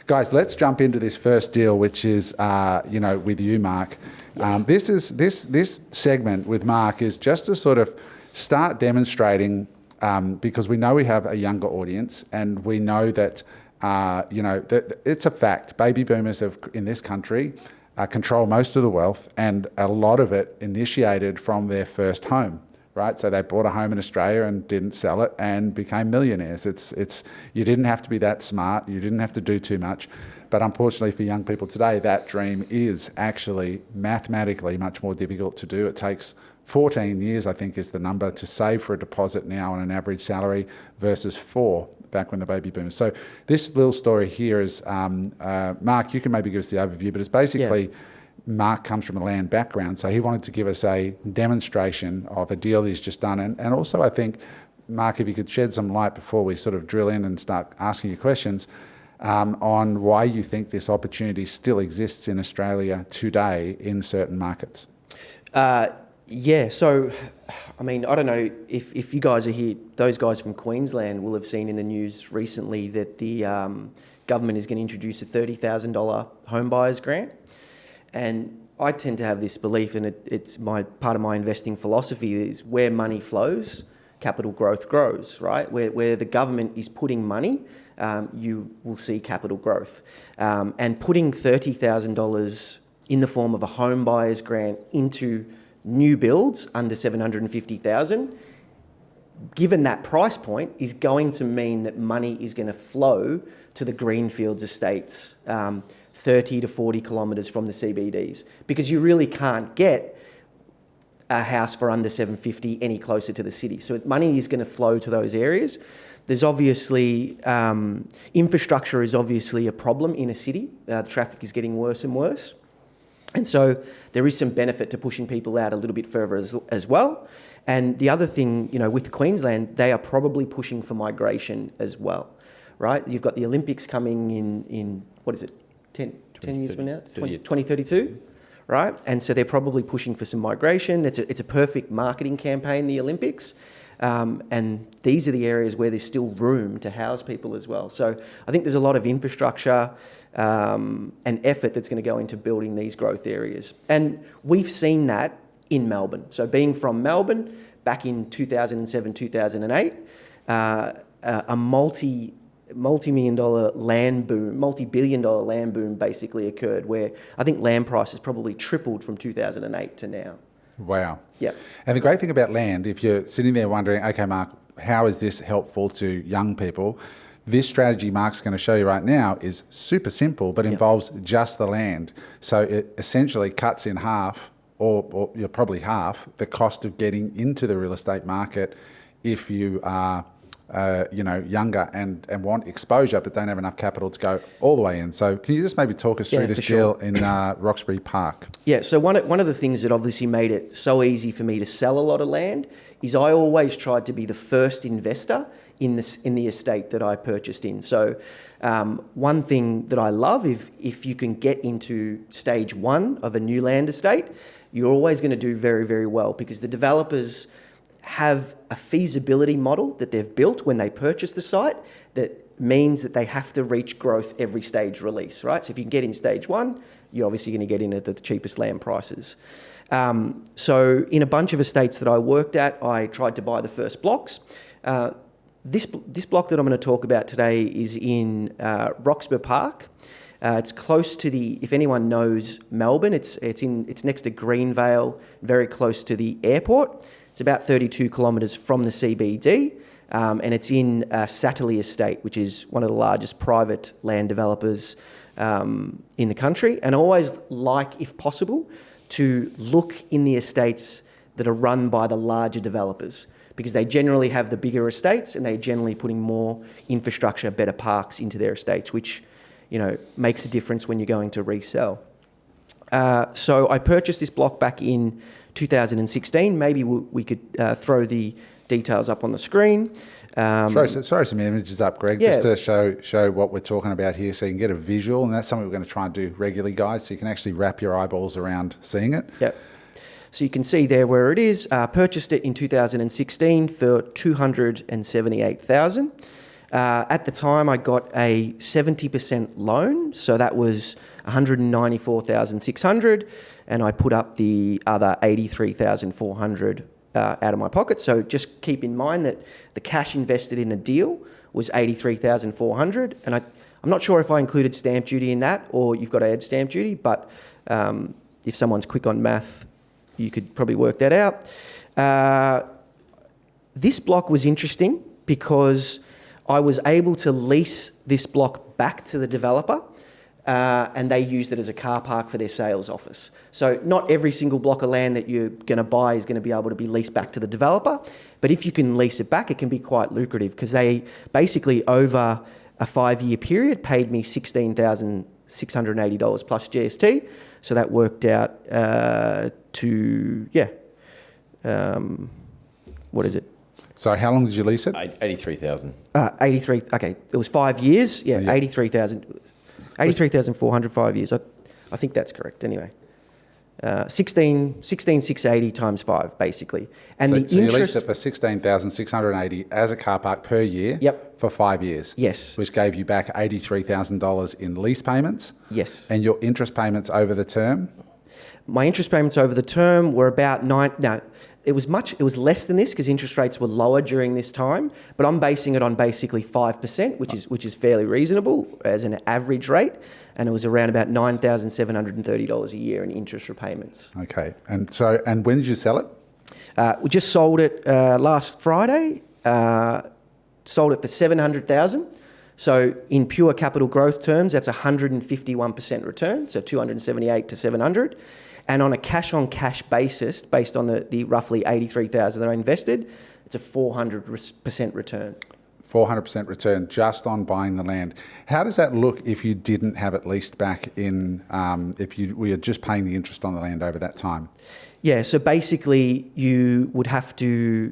Guys, let's jump into this first deal, which is, with you, Mark. This segment with Mark is just to sort of start demonstrating, because we know we have a younger audience, and we know that, that it's a fact. Baby boomers in this country control most of the wealth, and a lot of it initiated from their first home. Right, so they bought a home in Australia and didn't sell it and became millionaires. It's you didn't have to be that smart. You didn't have to do too much, but unfortunately for young people today, that dream is actually mathematically much more difficult to do. It takes 14 years, I think, is the number to save for a deposit now on an average salary versus 4 back when the baby boomers. So this little story here is, Mark, you can maybe give us the overview, but it's basically. Mark comes from a land background, so he wanted to give us a demonstration of a deal he's just done. And also, I think, Mark, if you could shed some light before we sort of drill in and start asking you questions on why you think this opportunity still exists in Australia today in certain markets. So, I mean, I don't know if you guys are here, those guys from Queensland will have seen in the news recently that the government is going to introduce a $30,000 home buyers grant. And I tend to have this belief, and it's part of my investing philosophy, is where money flows, capital growth grows, right? Where the government is putting money, you will see capital growth. And putting $30,000 in the form of a home buyer's grant into new builds under $750,000, given that price point, is going to mean that money is going to flow to the greenfields estates, 30 to 40 kilometres from the CBDs, because you really can't get a house for under 750 any closer to the city. So money is going to flow to those areas. There's obviously, infrastructure is obviously a problem in a city. The traffic is getting worse and worse. And so there is some benefit to pushing people out a little bit further as well. And the other thing, with Queensland, they are probably pushing for migration as well, right? You've got the Olympics coming in what is it? 10 years from now, 2032, right? And so they're probably pushing for some migration. It's a perfect marketing campaign, the Olympics. And these are the areas where there's still room to house people as well. So I think there's a lot of infrastructure and effort that's going to go into building these growth areas. And we've seen that in Melbourne. So being from Melbourne, back in 2007, 2008, a multi-million-dollar land boom, multi-billion-dollar land boom basically occurred, where I think land prices probably tripled from 2008 to now. Wow. Yeah. And the great thing about land, if you're sitting there wondering, okay, Mark, how is this helpful to young people? This strategy Mark's going to show you right now is super simple, but involves just the land. So it essentially cuts in half, or probably half, the cost of getting into the real estate market if you are younger and want exposure, but don't have enough capital to go all the way in. So can you just maybe talk us through this deal in Roxbury Park? Yeah, so one of the things that obviously made it so easy for me to sell a lot of land is I always tried to be the first investor in the estate that I purchased in. So one thing that I love, if you can get into stage 1 of a new land estate, you're always going to do very, very well, because the developers have a feasibility model that they've built when they purchase the site that means that they have to reach growth every stage release, right? So if you can get in stage 1, you're obviously going to get in at the cheapest land prices. So in a bunch of estates that I worked at, I tried to buy the first blocks. This block that I'm going to talk about today is in Roxburgh Park. It's close to if anyone knows Melbourne, it's next to Greenvale, very close to the airport. It's about 32 kilometres from the CBD, and it's in Satterley Estate, which is one of the largest private land developers in the country. And I always like, if possible, to look in the estates that are run by the larger developers, because they generally have the bigger estates and they're generally putting more infrastructure, better parks into their estates, which makes a difference when you're going to resell. So I purchased this block back in 2016. Maybe we could throw the details up on the screen. Throw some images up, Greg, just to show what we're talking about here, so you can get a visual. And that's something we're going to try and do regularly, guys, so you can actually wrap your eyeballs around seeing it. Yep. So you can see there where it is. Purchased it in 2016 for $278,000. At the time, I got a 70% loan, so that was 194,600, and I put up the other 83,400 out of my pocket. So just keep in mind that the cash invested in the deal was 83,400, and I'm not sure if I included stamp duty in that or you've got to add stamp duty, but if someone's quick on math, you could probably work that out. This block was interesting because I was able to lease this block back to the developer, and they used it as a car park for their sales office. So not every single block of land that you're going to buy is going to be able to be leased back to the developer, but if you can lease it back, it can be quite lucrative because they basically, over a 5-year period, paid me $16,680 plus GST. So that worked out what is it? So how long did you lease it? 83,000. 83. Okay, it was 5 years. Yeah, Yeah. 83,400 5 years. I think that's correct. Anyway, 16,680 times 5, basically. And So the you leased interest. it for 16,680 as a car park per year. Yep. For 5 years. Yes. Which gave you back $83,000 in lease payments. Yes. And your interest payments over the term. My interest payments over the term were about it was less than this because interest rates were lower during this time, but I'm basing it on basically 5%, which is fairly reasonable as an average rate, and it was around about $9,730 a year in interest repayments. Okay. And when did you sell it? We just sold it last Friday. Sold it for $700,000. So in pure capital growth terms, that's 151% return. So 278 to 700. And on a cash-on-cash basis, based on the roughly 83,000 that I invested, it's a 400% return. 400% return just on buying the land. How does that look if you didn't have it leased back in, if you were just paying the interest on the land over that time? Yeah, so basically you would have to,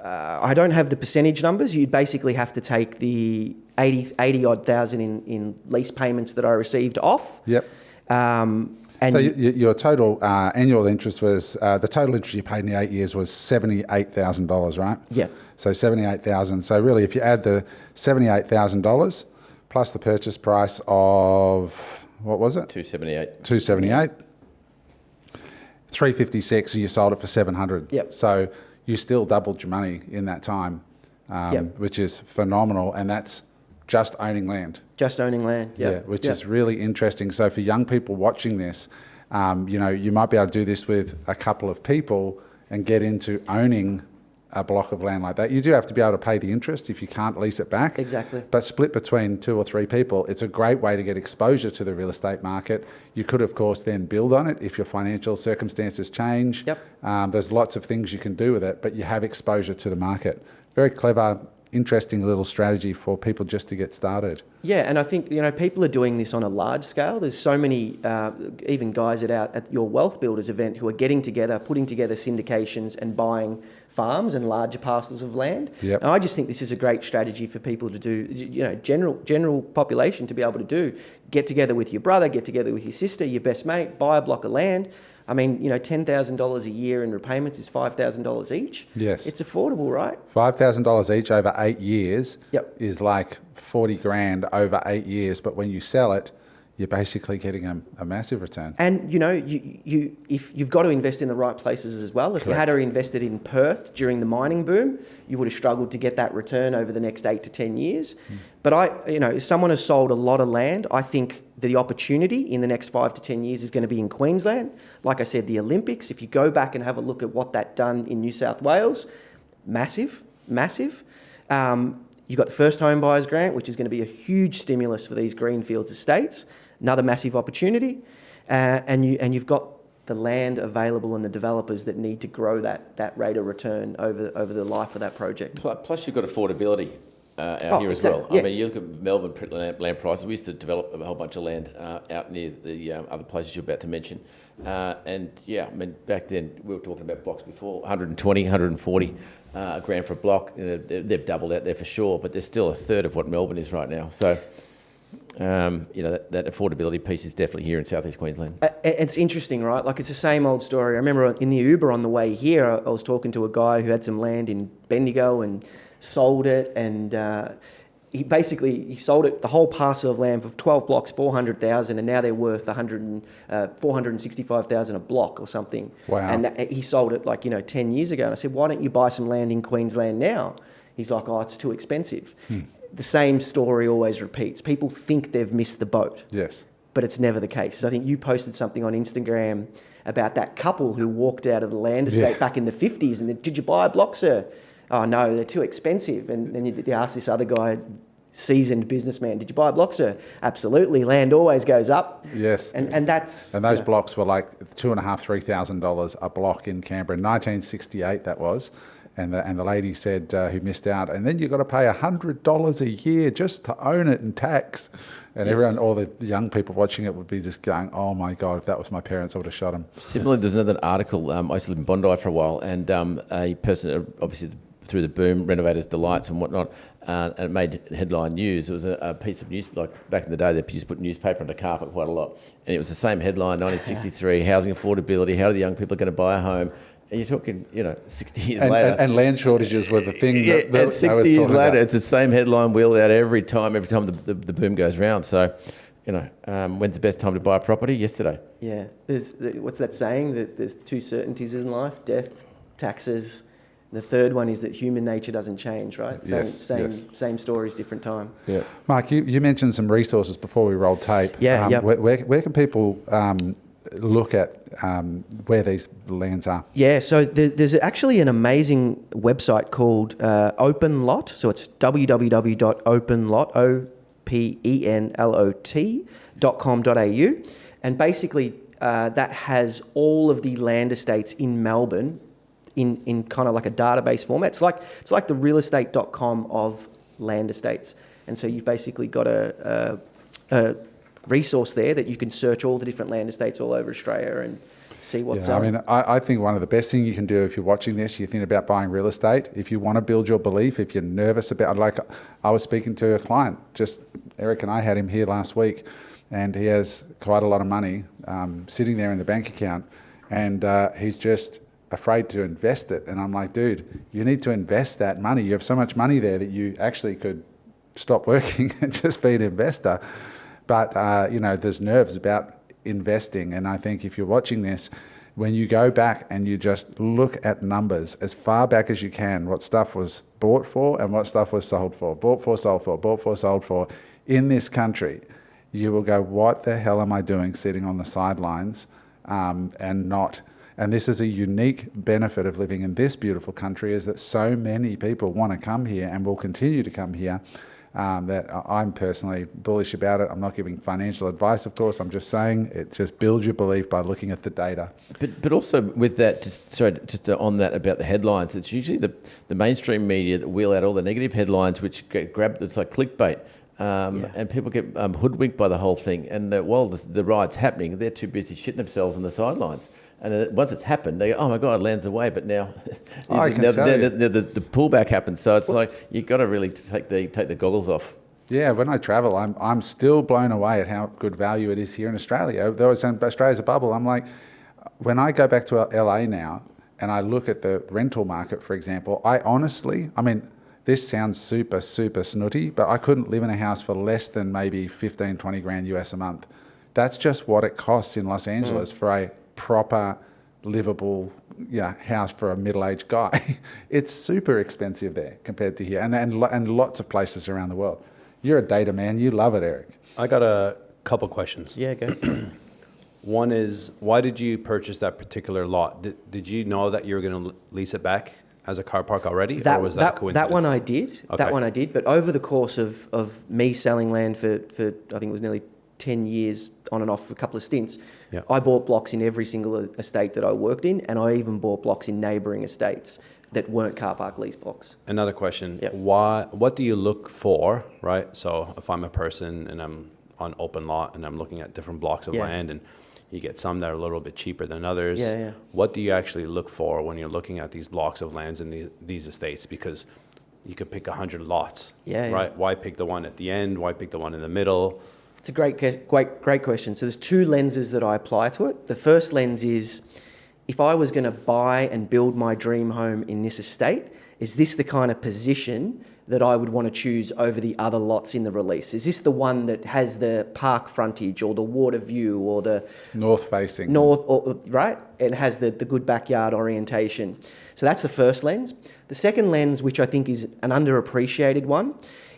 I don't have the percentage numbers, you'd basically have to take the 80 odd thousand in lease payments that I received off. Yep. And so your total annual interest was, the total interest you paid in the 8 years was $78,000, right? Yeah. So $78,000. So really, if you add the $78,000 plus the purchase price of, what was it? $278. $356, and you sold it for $700. Yep. So you still doubled your money in that time, Yep. which is phenomenal, and that's just owning land. Just owning land. Yep. Yeah, which is really interesting. So for young people watching this, you might be able to do this with a couple of people and get into owning a block of land like that. You do have to be able to pay the interest if you can't lease it back. Exactly. But split between 2 or 3 people, it's a great way to get exposure to the real estate market. You could, of course, then build on it if your financial circumstances change. Yep. There's lots of things you can do with it, but you have exposure to the market. Very clever, interesting little strategy for people just to get started. Yeah, and I think people are doing this on a large scale. There's so many, even guys at your Wealth Builders event who are getting together, putting together syndications and buying farms and larger parcels of land. Yep. And I just think this is a great strategy for people to do. General population to be able to do. Get together with your brother, get together with your sister, your best mate, buy a block of land. I mean, $10,000 a year in repayments is $5,000 each. Yes. It's affordable, right? $5,000 each over 8 years. Yep. Is like 40 grand over 8 years, but when you sell it, you're basically getting a massive return. And if you've got to invest in the right places as well. If you had invested in Perth during the mining boom, you would have struggled to get that return over the next 8 to 10 years. But if someone has sold a lot of land, I think the opportunity in the next 5 to 10 years is going to be in Queensland. Like I said, the Olympics, if you go back and have a look at what that done in New South Wales, massive. You've got the first home buyers grant, which is going to be a huge stimulus for these greenfields estates. Another massive opportunity, and you've got the land available and the developers that need to grow that rate of return over the life of that project. Plus, you've got affordability out here as well. Yeah. I mean, you look at Melbourne land prices. We used to develop a whole bunch of land out near the other places you're about to mention. Back then we were talking about blocks before, 120, 140 grand for a block. They've doubled out there for sure, but they're still a third of what Melbourne is right now. So. That affordability piece is definitely here in southeast Queensland. It's interesting, right? Like, it's the same old story. I remember in the Uber on the way here, I was talking to a guy who had some land in Bendigo, and sold it, and he sold it, the whole parcel of land, for 12 blocks, 400,000, and now they're worth 465,000 a block or something. Wow. And he sold it 10 years ago. And I said, why don't you buy some land in Queensland now? He's like, oh, it's too expensive. The same story always repeats. People think they've missed the boat. Yes. But it's never the case. So I think you posted something on Instagram about that couple who walked out of the land estate back in the 50s, and then, did you buy a block, sir? Oh, no, they're too expensive. And then you ask this other guy, seasoned businessman, did you buy a block, sir? Absolutely. Land always goes up. Yes. And that's... And those blocks were like $2,500, $3,000 a block in Canberra. In 1968, that was. And the lady said who missed out, and then you've got to pay $100 a year just to own it in tax. And everyone, all the young people watching it would be just going, oh my God, if that was my parents, I would have shot them. Similarly, there's another article. I used to live in Bondi for a while, and a person, obviously through the boom, renovators' delights and whatnot, and it made headline news. It was a piece of news, like back in the day, they used to put newspaper on the carpet quite a lot. And it was the same headline, 1963, housing affordability, how are the young people going to buy a home? And you're talking, 60 years later. And land shortages were the thing. And 60 years later, it's the same headline wheeled out every time the boom goes round. So, when's the best time to buy a property? Yesterday. Yeah. What's that saying? That there's two certainties in life, death, taxes. The third one is that human nature doesn't change, right? Same stories, different time. Yeah. Mark, you mentioned some resources before we rolled tape. Yeah. Where can people look at where these lands are? Yeah, so there's actually an amazing website called OpenLot. So it's www.openlot.com.au, and basically that has all of the land estates in Melbourne in kind of like a database format. It's like the realestate.com of land estates, and so you've basically got a resource there that you can search all the different land estates all over Australia and see what's up. I think one of the best things you can do if you're watching this, you think about buying real estate, if you want to build your belief, if you're nervous about, like I was speaking to a client, Eric and I had him here last week, and he has quite a lot of money sitting there in the bank account, and he's just afraid to invest it. And I'm like, dude, you need to invest that money. You have so much money there that you actually could stop working and just be an investor. But, there's nerves about investing. And I think if you're watching this, when you go back and you just look at numbers as far back as you can, what stuff was bought for and what stuff was sold for, bought for, sold for, bought for, sold for, in this country, you will go, what the hell am I doing sitting on the sidelines and not... And this is a unique benefit of living in this beautiful country, is that so many people want to come here and will continue to come here, that I'm personally bullish about it. I'm not giving financial advice, of course. I'm just saying it just builds your belief by looking at the data. But also with that, on that about the headlines, it's usually the mainstream media that wheel out all the negative headlines, which get grabbed. It's like clickbait. And people get hoodwinked by the whole thing. And while the ride's happening, they're too busy shitting themselves on the sidelines. And once it's happened, they go, oh my God, land's away. But now the pullback happens. So it's like you've got to really take the goggles off. Yeah, when I travel, I'm still blown away at how good value it is here in Australia. Though Australia's a bubble, I'm like, when I go back to LA now and I look at the rental market, for example, this sounds super, super snooty, but I couldn't live in a house for less than maybe 15, 20 grand US a month. That's just what it costs in Los Angeles for a proper, livable house for a middle-aged guy. It's super expensive there compared to here, and lots of places around the world. You're a data man. You love it, Eric. I got a couple questions. Yeah, go. One is, why did you purchase that particular lot? Did you know that you were going to lease it back as a car park already, or was that coincidence? That one I did. Okay. That one I did. But over the course of me selling land for I think it was nearly 10 years on and off for a couple of stints, I bought blocks in every single estate that I worked in, and I even bought blocks in neighbouring estates that weren't car park lease blocks. Another question. Yep. What do you look for, right? So if I'm a person and I'm on open lot and I'm looking at different blocks of land, and you get some that are a little bit cheaper than others. What do you actually look for when you're looking at these blocks of lands in these estates? Because you could pick 100 lots, right? Why pick the one at the end? Why pick the one in the middle? It's a great question. So there's two lenses that I apply to it. The first lens is, if I was going to buy and build my dream home in this estate, is this the kind of position that I would want to choose over the other lots in the release? Is this the one that has the park frontage or the water view or the north facing? Right? It has the good backyard orientation. So that's the first lens. The second lens, which I think is an underappreciated one,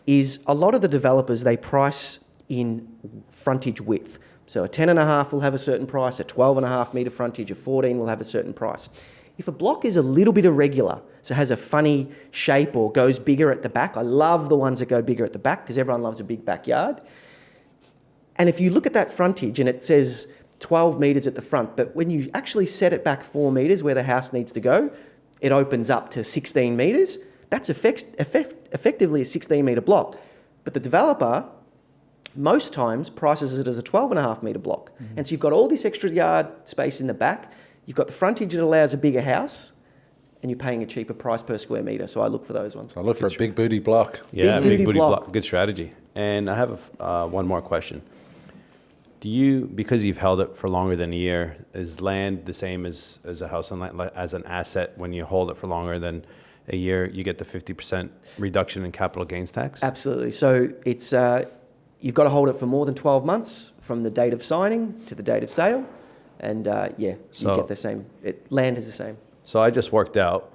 is a lot of the developers, they price in frontage width. So a 10.5 will have a certain price, a 12.5 metre frontage, a 14 will have a certain price. If a block is a little bit irregular, so has a funny shape or goes bigger at the back, I love the ones that go bigger at the back because everyone loves a big backyard. And if you look at that frontage and it says 12 metres at the front, but when you actually set it back 4 metres where the house needs to go, it opens up to 16 metres. That's effectively a 16 metre block. But the developer most times prices it as a 12.5 metre block. Mm-hmm. And so you've got all this extra yard space in the back. You've got the frontage that allows a bigger house, and you're paying a cheaper price per square metre. So I look for those ones. I look for a big booty block. Yeah, big booty block. Good strategy. And I have one more question. Do you, because you've held it for longer than a year, is land the same as a house on land, as an asset? When you hold it for longer than a year, you get the 50% reduction in capital gains tax? Absolutely. So it's you've got to hold it for more than 12 months from the date of signing to the date of sale. And you get the same. Land is the same. So I just worked out.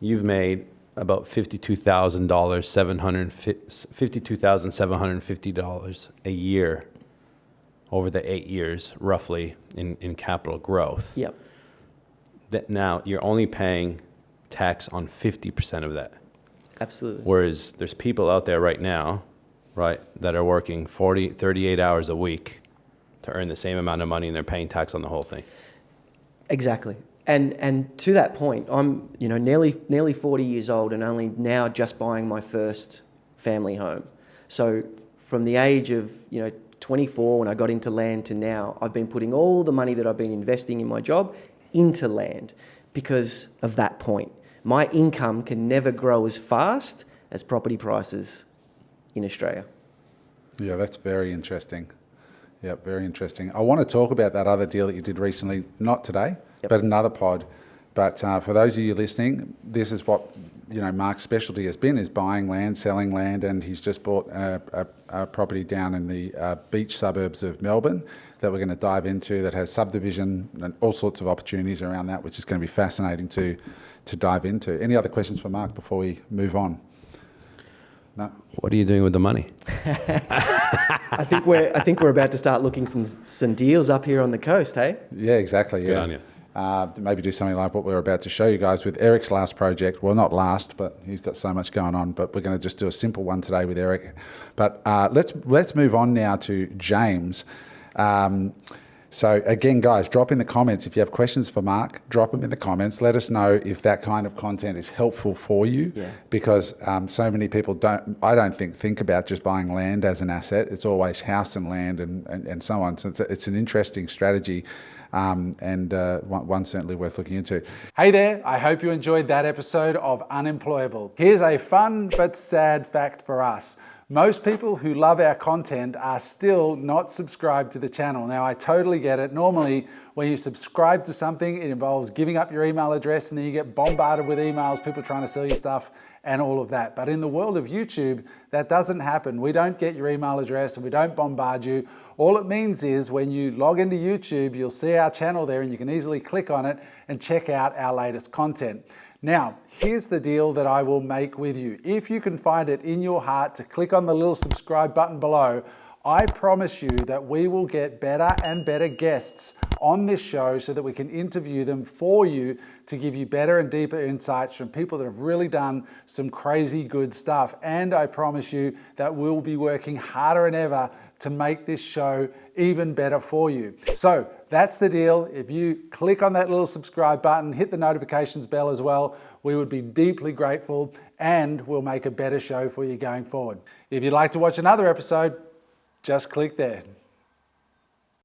You've made about $52,750 a year over the 8 years, roughly, in capital growth. Yep. Now you're only paying tax on 50% of that. Absolutely. Whereas there's people out there right now, right, that are working 38 hours a week to earn the same amount of money, and they're paying tax on the whole thing. Exactly. And to that point, I'm nearly 40 years old and only now just buying my first family home. So from the age of 24 when I got into land to now, I've been putting all the money that I've been investing in my job into land because of that point. My income can never grow as fast as property prices in Australia. Yeah, that's very interesting. Yeah, very interesting. I want to talk about that other deal that you did recently, not today, but another pod. But for those of you listening, this is what Mark's specialty has been, is buying land, selling land, and he's just bought a property down in the beach suburbs of Melbourne that we're going to dive into, that has subdivision and all sorts of opportunities around that, which is going to be fascinating to dive into. Any other questions for Mark before we move on? No. What are you doing with the money? I think we're about to start looking for some deals up here on the coast, hey? Yeah, exactly. Good on you. Maybe do something like what we're about to show you guys with Eric's last project. Well, not last, but he's got so much going on. But we're going to just do a simple one today with Eric. But let's move on now to James. So again, guys, drop in the comments if you have questions for Mark. Drop them in the comments. Let us know if that kind of content is helpful for you, because so many people don't think about just buying land as an asset. It's always house and land and so on. So it's an interesting strategy. And one certainly worth looking into. Hey there, I hope you enjoyed that episode of Unemployable. Here's a fun but sad fact for us. Most people who love our content are still not subscribed to the channel. Now, I totally get it. Normally, when you subscribe to something, it involves giving up your email address, and then you get bombarded with emails, people trying to sell you stuff and all of that. But in the world of YouTube, that doesn't happen. We don't get your email address and we don't bombard you. All it means is when you log into YouTube, you'll see our channel there and you can easily click on it and check out our latest content. Now, here's the deal that I will make with you. If you can find it in your heart to click on the little subscribe button below, I promise you that we will get better and better guests on this show so that we can interview them for you to give you better and deeper insights from people that have really done some crazy good stuff. And I promise you that we'll be working harder than ever to make this show even better for you. So that's the deal. If you click on that little subscribe button, hit the notifications bell as well, we would be deeply grateful, and we'll make a better show for you going forward. If you'd like to watch another episode, just click there.